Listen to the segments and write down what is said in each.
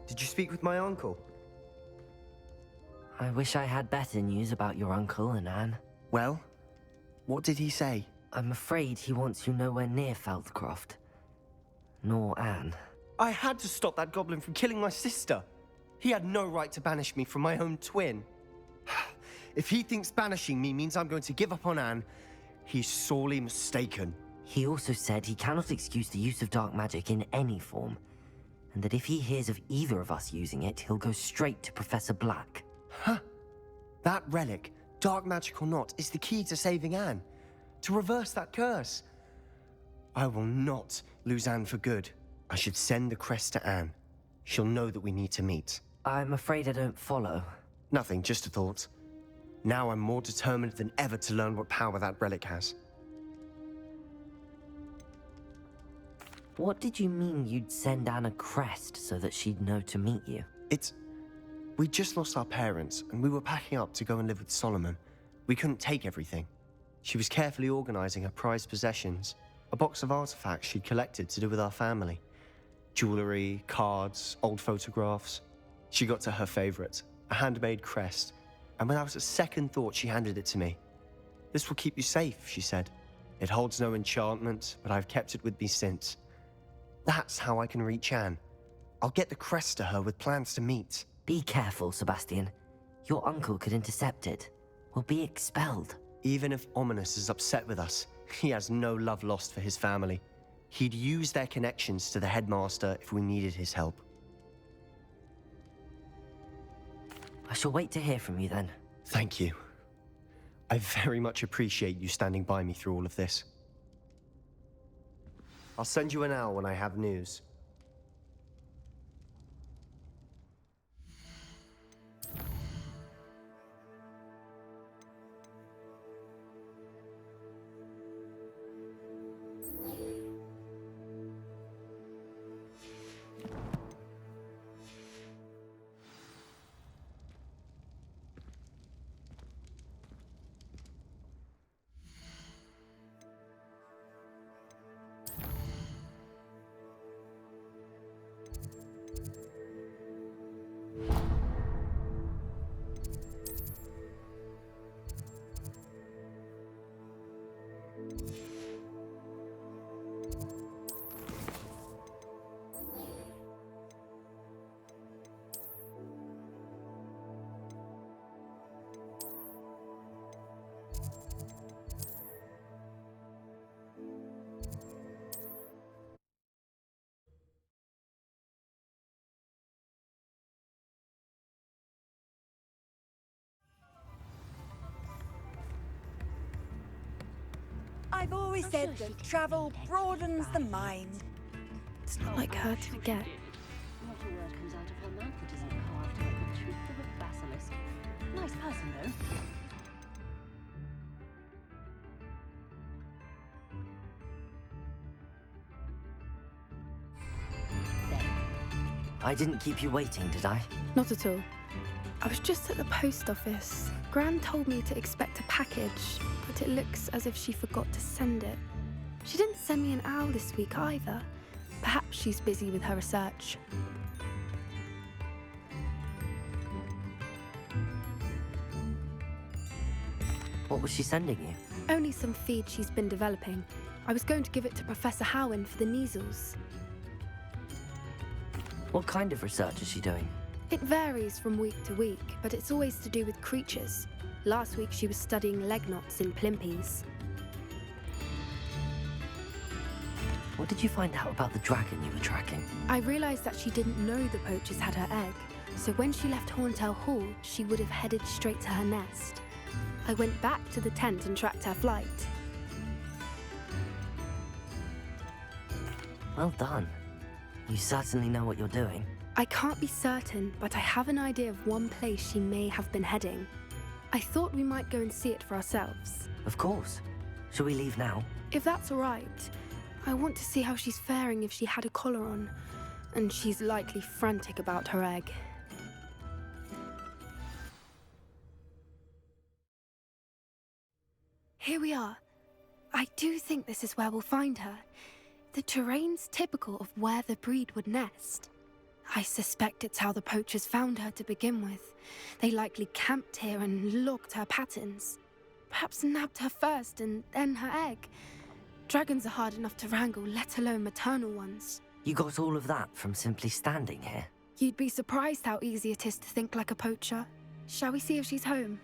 Did you speak with my uncle? I wish I had better news about your uncle and Anne. Well, what did he say? I'm afraid he wants you nowhere near Feldcroft. Nor Anne. I had to stop that goblin from killing my sister. He had no right to banish me from my own twin. If he thinks banishing me means I'm going to give up on Anne, he's sorely mistaken. He also said he cannot excuse the use of dark magic in any form, and that if he hears of either of us using it, he'll go straight to Professor Black. Huh. That relic, dark magic or not, is the key to saving Anne. To reverse that curse. I will not lose Anne for good. I should send the crest to Anne. She'll know that we need to meet. I'm afraid I don't follow. Nothing, just a thought. Now I'm more determined than ever to learn what power that relic has. What did you mean you'd send Anne a crest so that she'd know to meet you? We just lost our parents, and we were packing up to go and live with Solomon. We couldn't take everything. She was carefully organizing her prized possessions, a box of artifacts she'd collected to do with our family. Jewelry, cards, old photographs. She got to her favorite, a handmade crest, and without a second thought, she handed it to me. "This will keep you safe," she said. "It holds no enchantment, but I've kept it with me since. That's how I can reach Anne. I'll get the crest to her with plans to meet." Be careful, Sebastian. Your uncle could intercept it. We'll be expelled. Even if Ominous is upset with us, he has no love lost for his family. He'd use their connections to the headmaster if we needed his help. I shall wait to hear from you then. Thank you. I very much appreciate you standing by me through all of this. I'll send you an owl when I have news. I've always said that travel broadens the mind. It's not like her to forget. Not a word comes out of her mouth that isn't carved like the tooth of a basilisk. Nice person, though. I didn't keep you waiting, did I? Not at all. I was just at the post office. Gran told me to expect a package, but it looks as if she forgot to send it. She didn't send me an owl this week either. Perhaps she's busy with her research. What was she sending you? Only some feed she's been developing. I was going to give it to Professor Howen for the measles. What kind of research is she doing? It varies from week to week, but it's always to do with creatures. Last week she was studying leg knots in plimpies. What did you find out about the dragon you were tracking? I realised that she didn't know the poachers had her egg, so when she left Horntail Hall, she would have headed straight to her nest. I went back to the tent and tracked her flight. Well done. You certainly know what you're doing. I can't be certain, but I have an idea of one place she may have been heading. I thought we might go and see it for ourselves. Of course. Shall we leave now? If that's all right. I want to see how she's faring if she had a collar on. And she's likely frantic about her egg. Here we are. I do think this is where we'll find her. The terrain's typical of where the breed would nest. I suspect it's how the poachers found her to begin with. They likely camped here and logged her patterns. Perhaps nabbed her first and then her egg. Dragons are hard enough to wrangle, let alone maternal ones. You got all of that from simply standing here? You'd be surprised how easy it is to think like a poacher. Shall we see if she's home?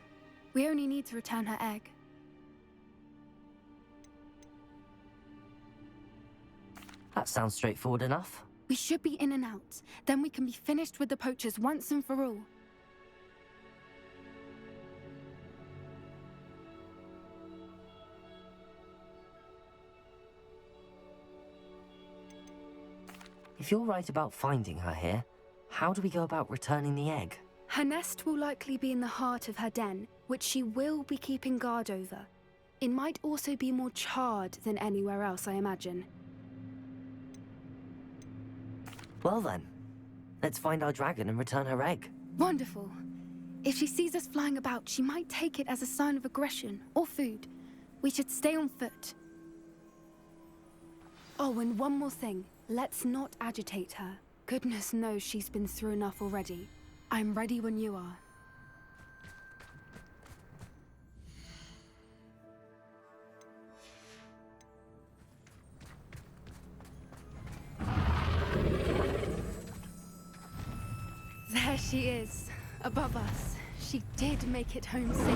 We only need to return her egg. That sounds straightforward enough. We should be in and out. Then we can be finished with the poachers once and for all. If you're right about finding her here, how do we go about returning the egg? Her nest will likely be in the heart of her den, which she will be keeping guard over. It might also be more charred than anywhere else, I imagine. Well then, let's find our dragon and return her egg. Wonderful. If she sees us flying about, she might take it as a sign of aggression or food. We should stay on foot. Oh, and one more thing. Let's not agitate her. Goodness knows she's been through enough already. I'm ready when you are. There she is, above us. She did make it home safely.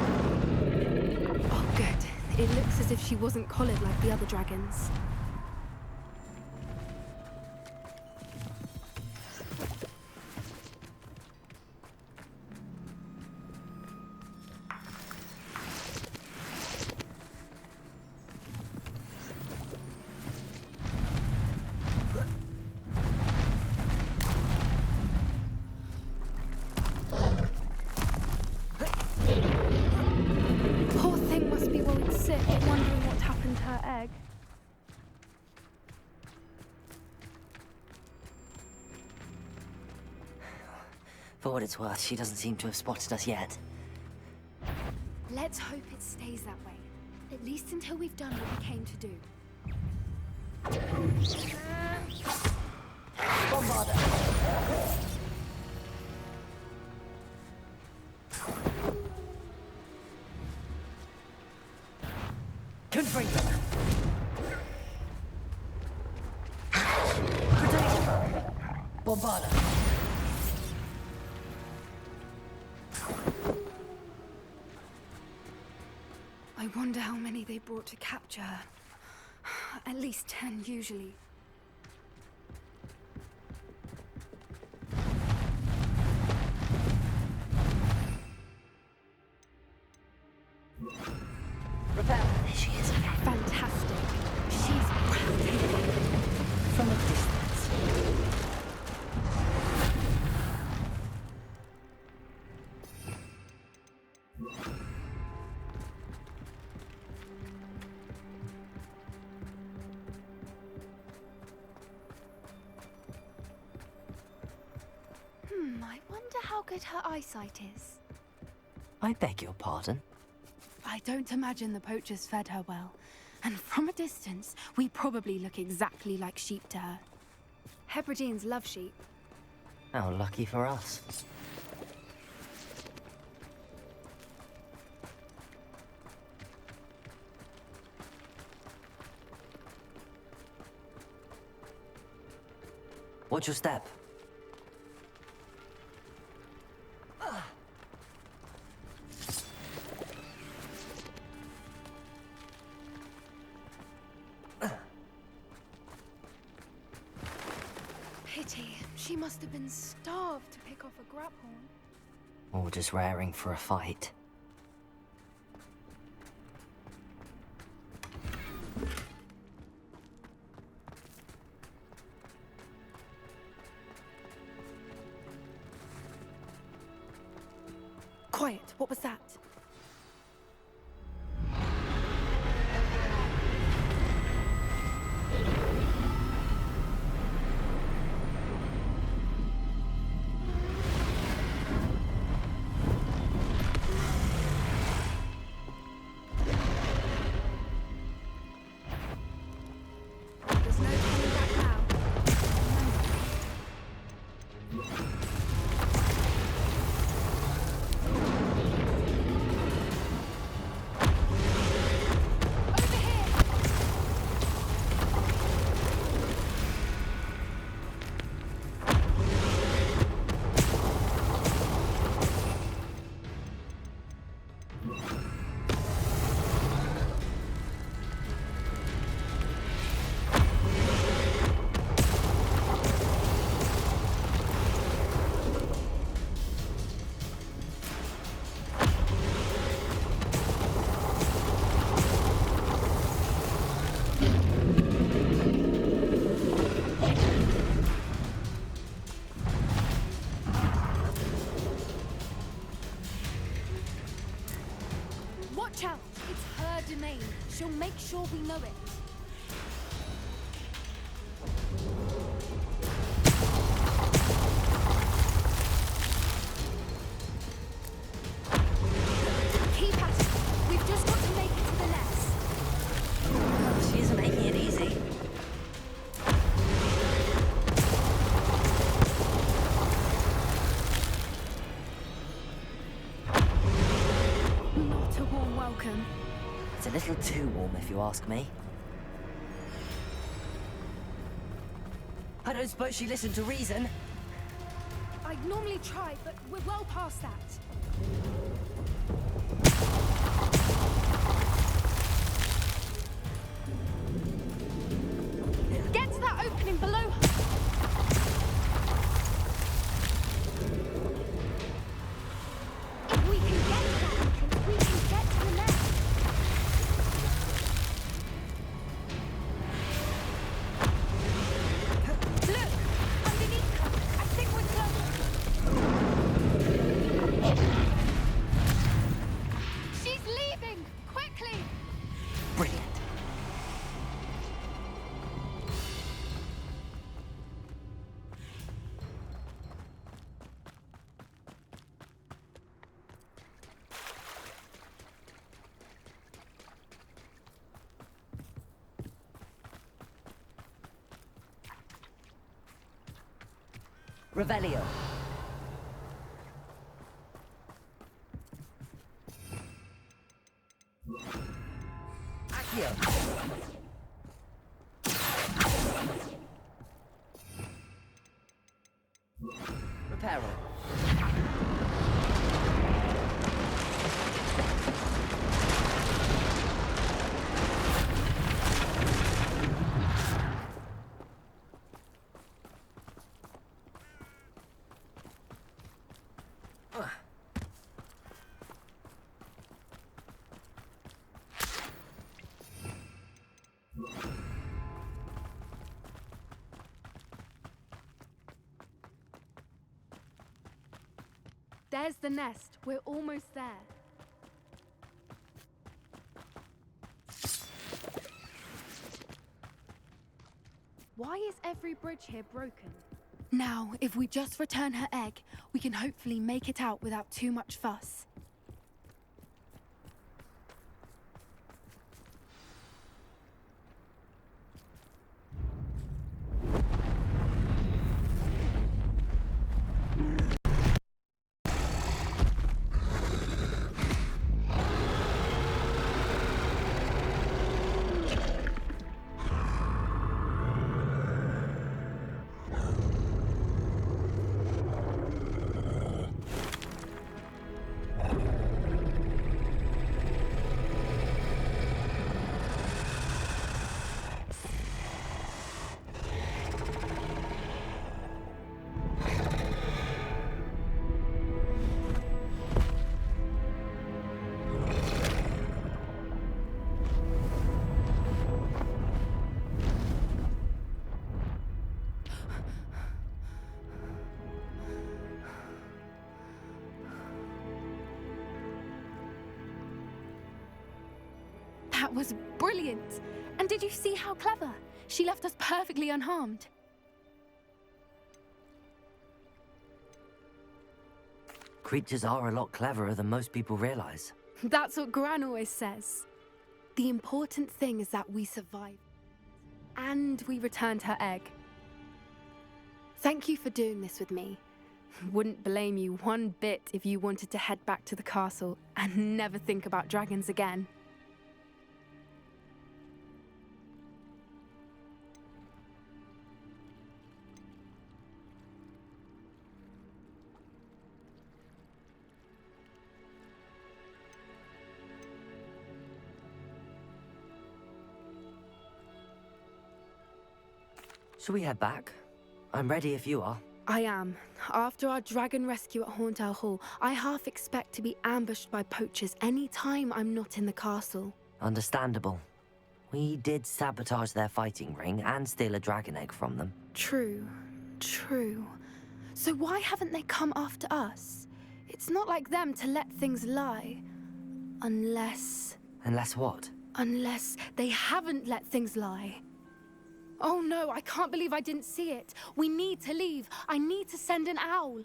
Oh, good. It looks as if she wasn't collared like the other dragons. Poor thing must be worried sick, wondering what happened to her egg. For what it's worth, she doesn't seem to have spotted us yet. Let's hope it stays that way. At least until we've done what we came to do. Confront them! Protect! Bombarda! I wonder how many they brought to capture her. At least 10 usually. Repel! There she is. Fantastic. She's breathtaking. From a distance. I wonder how good her eyesight is. I beg your pardon? I don't imagine the poachers fed her well. And from a distance, we probably look exactly like sheep to her. Hebrideans love sheep. How lucky for us. Watch your step. Pity. She must have been starved to pick off a grapehorn. Or just raring for a fight. Quiet. What was that? There's no coming back now. She'll make sure we know it. Keep at it. We've just got to make it to the nest. She isn't making it easy. Not a warm welcome. It's a little too warm, if you ask me. I don't suppose she listened to reason. I'd normally try, but we're well past that. Get to that opening below her. If we can get to that entrance, we can get to the nest. Look! Underneath her! I think we're close! She's leaving! Quickly! Brilliant. Revelio. Accio. Reparo. There's the nest. We're almost there. Why is every bridge here broken? Now, if we just return her egg, we can hopefully make it out without too much fuss. That was brilliant! And did you see how clever? She left us perfectly unharmed. Creatures are a lot cleverer than most people realize. That's what Gran always says. The important thing is that we survived. And we returned her egg. Thank you for doing this with me. Wouldn't blame you one bit if you wanted to head back to the castle and never think about dragons again. Shall we head back? I'm ready if you are. I am. After our dragon rescue at Hauntel Hall, I half expect to be ambushed by poachers any time I'm not in the castle. Understandable. We did sabotage their fighting ring and steal a dragon egg from them. True. So why haven't they come after us? It's not like them to let things lie. Unless... Unless what? Unless they haven't let things lie. Oh no, I can't believe I didn't see it. We need to leave. I need to send an owl.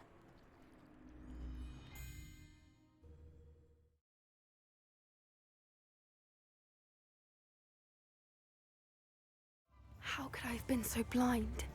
How could I have been so blind?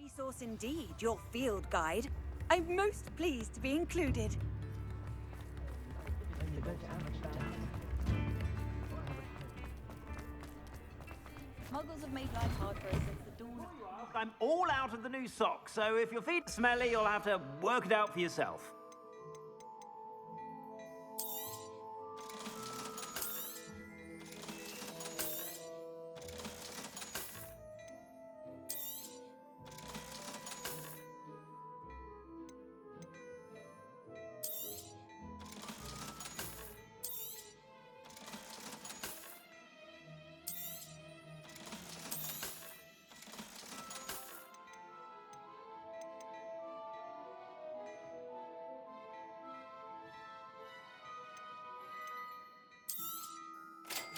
Resource indeed, your field guide. I'm most pleased to be included. Muggles have made life hard for us since the dawn of... I'm all out of the new socks, so if your feet are smelly, you'll have to work it out for yourself.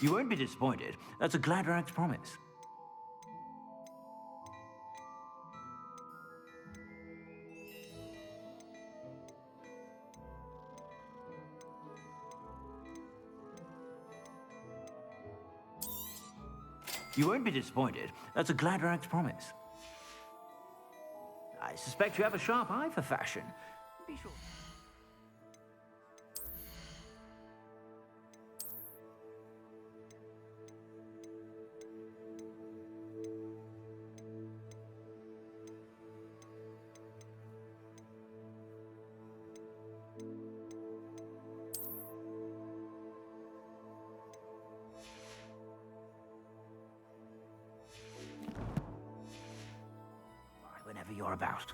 You won't be disappointed. That's a Gladrag's promise. You won't be disappointed. That's a Gladrag's promise. I suspect you have a sharp eye for fashion. Be sure. Whenever you're about.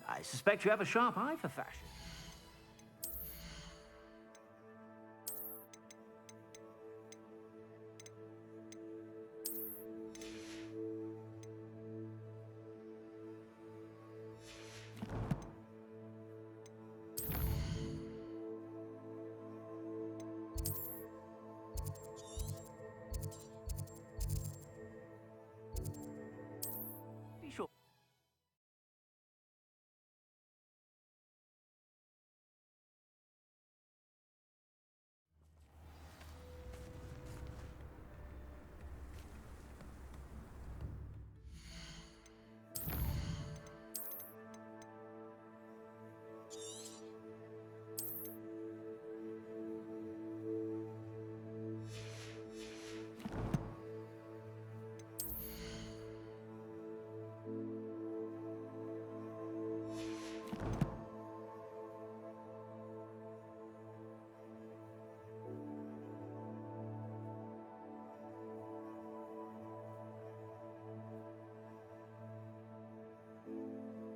I suspect you have a sharp eye for fashion.